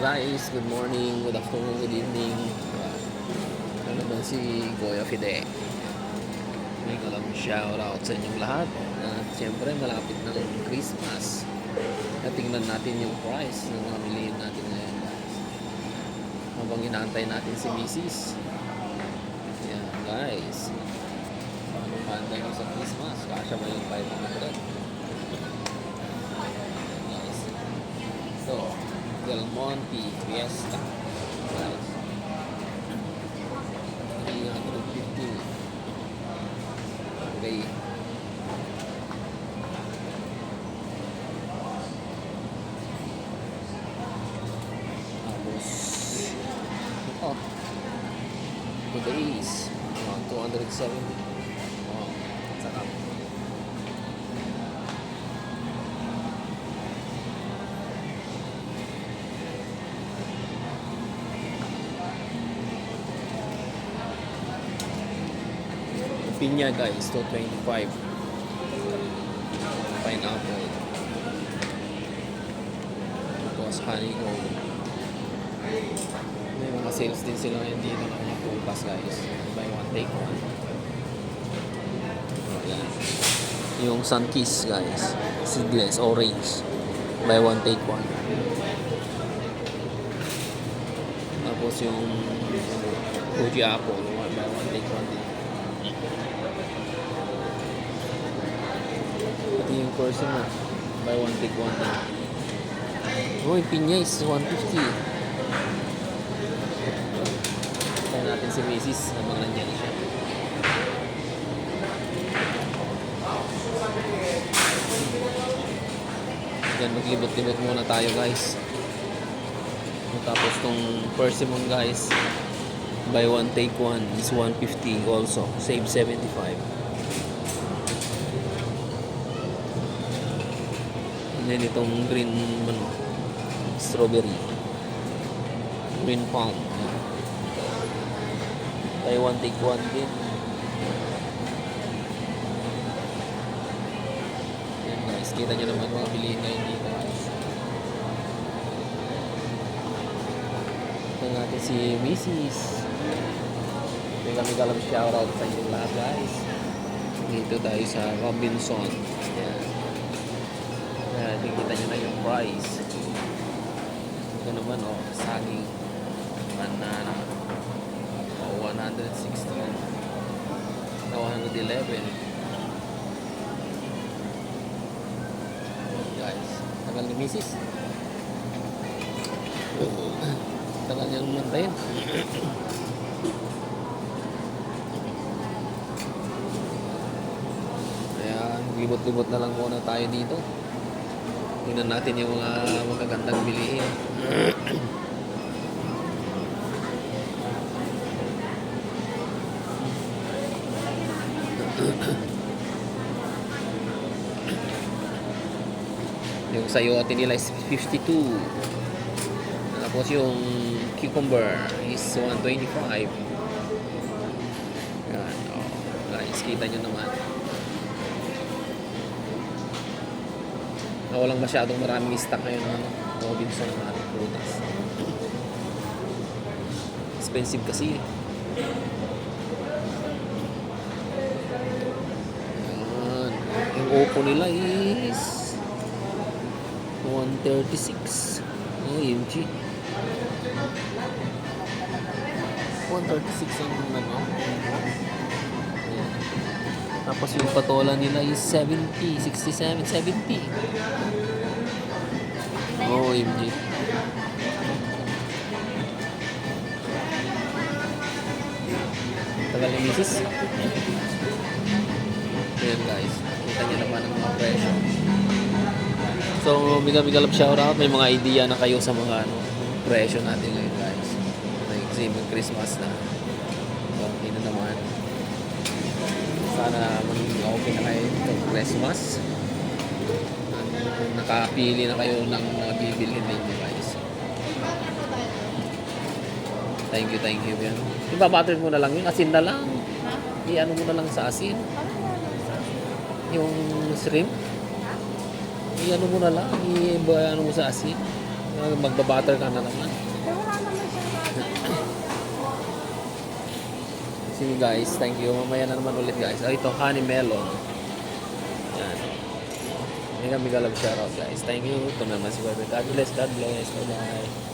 guys, good morning, good afternoon, good evening. Ano naman si Kuya Fide. May kalang shoutout sa inyong lahat. At siyempre malapit ng Christmas. At tingnan natin yung price ng mga milihin natin ngayon guys. Habang inaantay natin si Mrs. Yan guys. Paano handa nyo sa Christmas? Kasya ba yung 500? Guys. So, Del Monte Fiesta guys, 350. Okay, tapos ito today's 270. Oh, sarap. Pinya guys, 225. Pineapple. Tapos honeycomb. May mga sales din sila ngayon dito ng mga prutas guys. Buy one take one. Ayan. Yung Sunkiss guys, seedless orange. Buy one take one. Tapos yung Fuji apple, buy one take one din. Pati yung person na buy one take one din. Oh, yung pinya is 150. Kaya natin si Mrs. habang nandyan siya. Diyan maglibot-libot muna tayo guys. Tapos tong persimmon guys, buy one take one is 150 also, save 75. And then itong green strawberry, green palm, buy one take one din. Yan guys, kita nyo naman mga bilihin ngayon dito guys. Ito natin si Mrs. May kami galang shoutout sa inyong lahat guys. Dito tayo sa Robinson. Yan. Yan, nakikita nyo na yung price. Ito naman saging. Banana. 160. 111. Guys, tagal ni Mrs. Tagal niyang mantayin. Libot-libot na lang muna tayo dito. Tingnan natin yung mga magagandang bilihin. Yung sayote nila is 52. Tapos yung cucumber is 125. Yan. Guys, kita nyo naman. Walang masyadong maraming stock ngayon ng Robinson ng ating prutas. Expensive kasi. Ayan. Yung Oppo nila is 136. OMG. 136 ang ano. Ayan. Tapos yung patola nila is 70, 67, 70. OMG. Tagal ni Mrs. Ayan guys, kita nyo naman ang mga presyo. So, bigla-bigla lang shoutout. May mga idea na kayo sa mga presyo natin ngayon guys. Kasi Christmas na. So, okay na naman. Sana maging okay na kayo itong Christmas. Nakapili na kayo ng mga bibilhin ninyo guys. Thank you yan. Ibabattered mo na lang yun, asin na lang. I-ano mo na lang sa asin. Yung shrimp. I-ano mo na lang, i-ano mo sa asin. Magbabatter ka na naman. Eh, wala naman siya natin. Sige guys, thank you. Mamaya na naman ulit guys. Ito, honey melon. Yan. Mega love shoutout guys. Thank you. Ito naman si Bebe. God bless, God bless. Bye-bye.